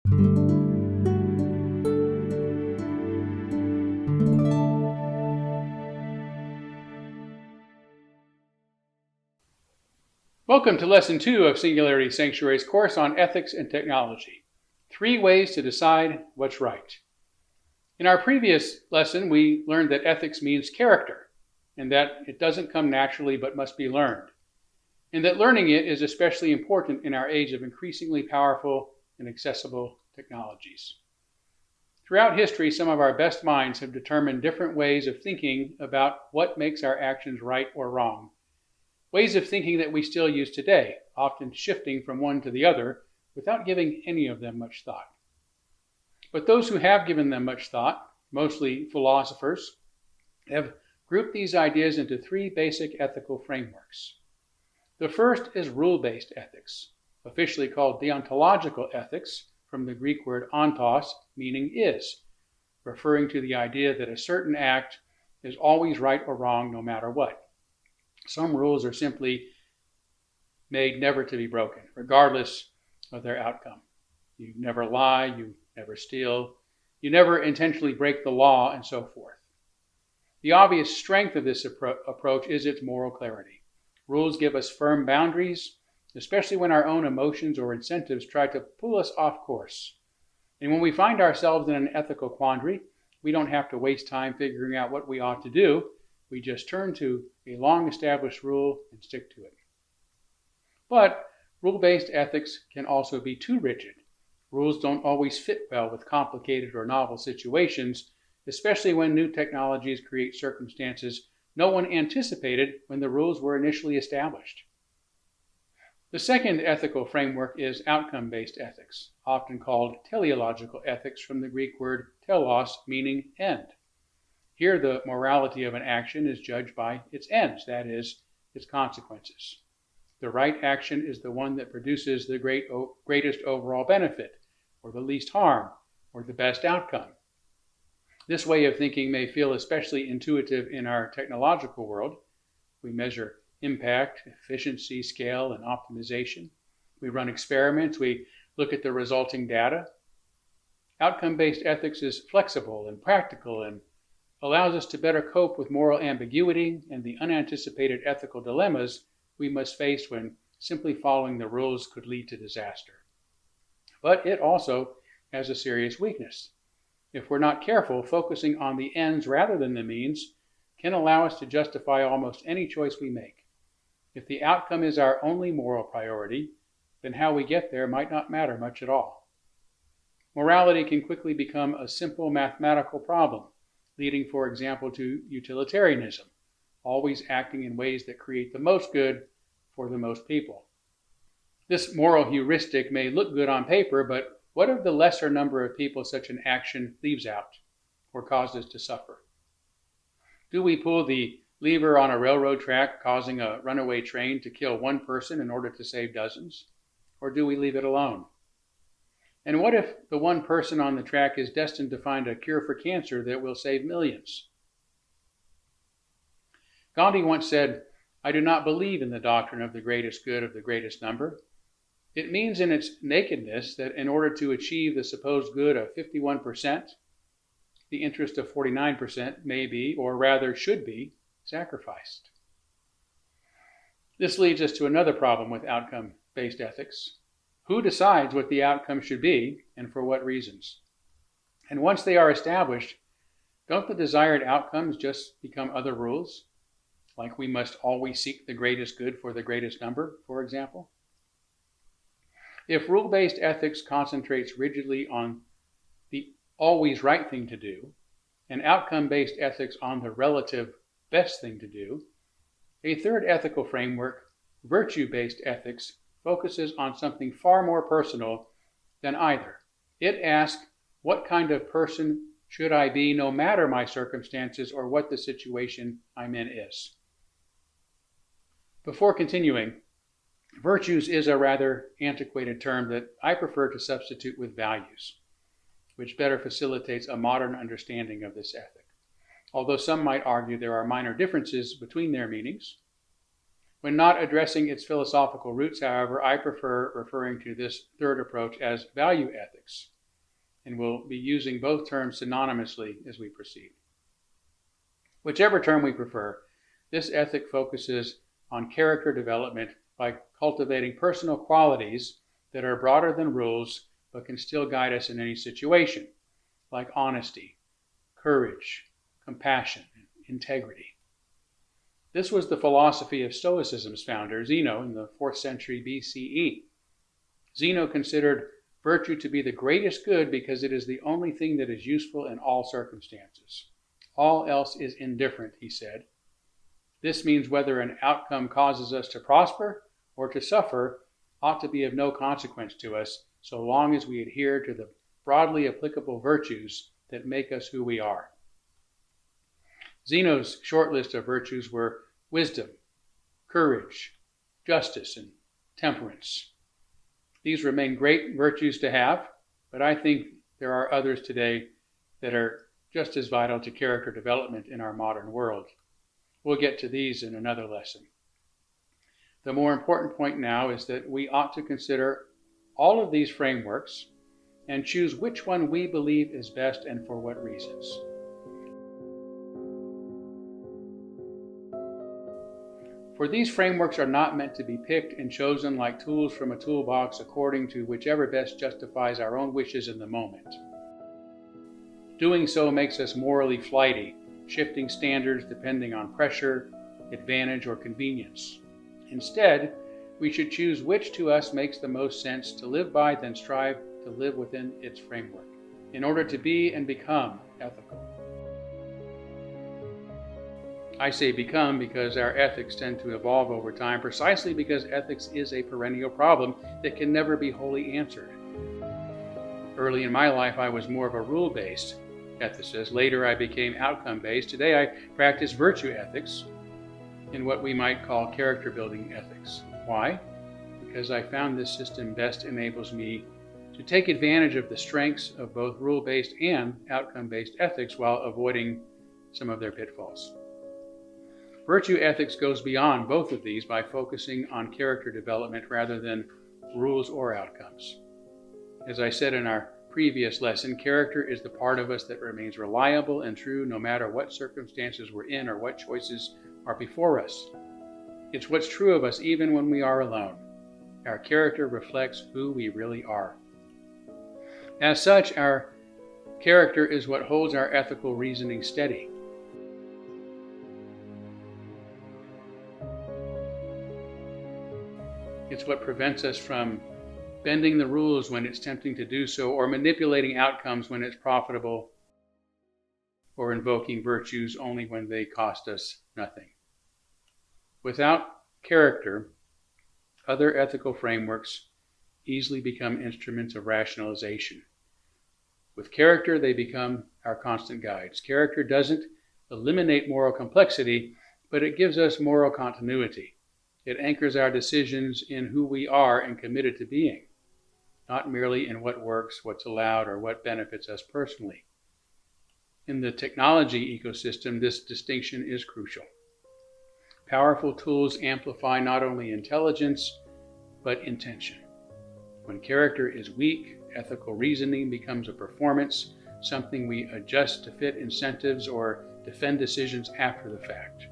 Welcome to Lesson 2 of Singularity Sanctuary's course on ethics and technology. 3 ways to decide what's right. In our previous lesson, we learned that ethics means character, and that it doesn't come naturally but must be learned, and that learning it is especially important in our age of increasingly powerful and accessible technologies. Throughout history, some of our best minds have determined different ways of thinking about what makes our actions right or wrong. Ways of thinking that we still use today, often shifting from one to the other without giving any of them much thought. But those who have given them much thought, mostly philosophers, have grouped these ideas into 3 basic ethical frameworks. The first is rule-based ethics, officially called deontological ethics, from the Greek word ontos, meaning is, referring to the idea that a certain act is always right or wrong no matter what. Some rules are simply made never to be broken, regardless of their outcome. You never lie, you never steal, you never intentionally break the law, and so forth. The obvious strength of this approach is its moral clarity. Rules give us firm boundaries, especially when our own emotions or incentives try to pull us off course. And when we find ourselves in an ethical quandary, we don't have to waste time figuring out what we ought to do. We just turn to a long-established rule and stick to it. But rule-based ethics can also be too rigid. Rules don't always fit well with complicated or novel situations, especially when new technologies create circumstances no one anticipated when the rules were initially established. The second ethical framework is outcome-based ethics, often called teleological ethics from the Greek word telos, meaning end. Here, the morality of an action is judged by its ends, that is, its consequences. The right action is the one that produces the greatest overall benefit, or the least harm, or the best outcome. This way of thinking may feel especially intuitive in our technological world. We measure impact, efficiency, scale, and optimization. We run experiments. We look at the resulting data. Outcome-based ethics is flexible and practical and allows us to better cope with moral ambiguity and the unanticipated ethical dilemmas we must face when simply following the rules could lead to disaster. But it also has a serious weakness. If we're not careful, focusing on the ends rather than the means can allow us to justify almost any choice we make. If the outcome is our only moral priority, then how we get there might not matter much at all. Morality can quickly become a simple mathematical problem, leading, for example, to utilitarianism, always acting in ways that create the most good for the most people. This moral heuristic may look good on paper, but what of the lesser number of people such an action leaves out or causes to suffer? Do we pull the lever on a railroad track, causing a runaway train to kill one person in order to save dozens? Or do we leave it alone? And what if the one person on the track is destined to find a cure for cancer that will save millions? Gandhi once said, "I do not believe in the doctrine of the greatest good of the greatest number. It means in its nakedness that in order to achieve the supposed good of 51%, the interest of 49% may be, or rather should be, sacrificed." This leads us to another problem with outcome-based ethics. Who decides what the outcome should be and for what reasons? And once they are established, don't the desired outcomes just become other rules? Like we must always seek the greatest good for the greatest number, for example? If rule-based ethics concentrates rigidly on the always right thing to do, and outcome-based ethics on the relative best thing to do, a third ethical framework, virtue-based ethics, focuses on something far more personal than either. It asks, what kind of person should I be no matter my circumstances or what the situation I'm in is? Before continuing, virtues is a rather antiquated term that I prefer to substitute with values, which better facilitates a modern understanding of this ethic, although some might argue there are minor differences between their meanings. When not addressing its philosophical roots, however, I prefer referring to this third approach as value ethics, and we'll be using both terms synonymously as we proceed. Whichever term we prefer, this ethic focuses on character development by cultivating personal qualities that are broader than rules but can still guide us in any situation, like honesty, courage, compassion, and integrity. This was the philosophy of Stoicism's founder, Zeno, in the 4th century BCE. Zeno considered virtue to be the greatest good because it is the only thing that is useful in all circumstances. All else is indifferent, he said. This means whether an outcome causes us to prosper or to suffer ought to be of no consequence to us, so long as we adhere to the broadly applicable virtues that make us who we are. Zeno's short list of virtues were wisdom, courage, justice, and temperance. These remain great virtues to have, but I think there are others today that are just as vital to character development in our modern world. We'll get to these in another lesson. The more important point now is that we ought to consider all of these frameworks and choose which one we believe is best and for what reasons. For these frameworks are not meant to be picked and chosen like tools from a toolbox according to whichever best justifies our own wishes in the moment. Doing so makes us morally flighty, shifting standards depending on pressure, advantage, or convenience. Instead, we should choose which to us makes the most sense to live by, then strive to live within its framework, in order to be and become ethical. I say become because our ethics tend to evolve over time, precisely because ethics is a perennial problem that can never be wholly answered. Early in my life, I was more of a rule-based ethicist. Later, I became outcome-based. Today, I practice virtue ethics in what we might call character-building ethics. Why? Because I found this system best enables me to take advantage of the strengths of both rule-based and outcome-based ethics while avoiding some of their pitfalls. Virtue ethics goes beyond both of these by focusing on character development rather than rules or outcomes. As I said in our previous lesson, character is the part of us that remains reliable and true no matter what circumstances we're in or what choices are before us. It's what's true of us even when we are alone. Our character reflects who we really are. As such, our character is what holds our ethical reasoning steady. It's what prevents us from bending the rules when it's tempting to do so, or manipulating outcomes when it's profitable, or invoking virtues only when they cost us nothing. Without character, other ethical frameworks easily become instruments of rationalization. With character, they become our constant guides. Character doesn't eliminate moral complexity, but it gives us moral continuity. It anchors our decisions in who we are and committed to being, not merely in what works, what's allowed, or what benefits us personally. In the technology ecosystem, this distinction is crucial. Powerful tools amplify not only intelligence, but intention. When character is weak, ethical reasoning becomes a performance, something we adjust to fit incentives or defend decisions after the fact.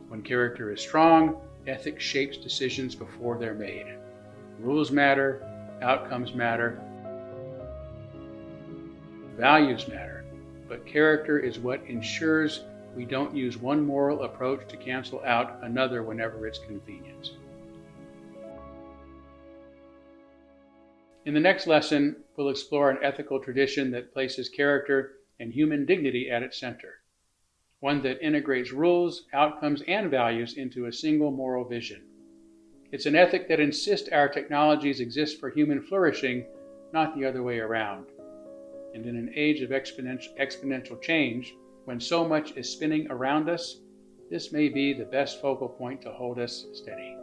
When character is strong, ethics shapes decisions before they're made. Rules matter, outcomes matter, values matter, but character is what ensures we don't use one moral approach to cancel out another whenever it's convenient. In the next lesson, we'll explore an ethical tradition that places character and human dignity at its center, one that integrates rules, outcomes, and values into a single moral vision. It's an ethic that insists our technologies exist for human flourishing, not the other way around. And in an age of exponential change, when so much is spinning around us, this may be the best focal point to hold us steady.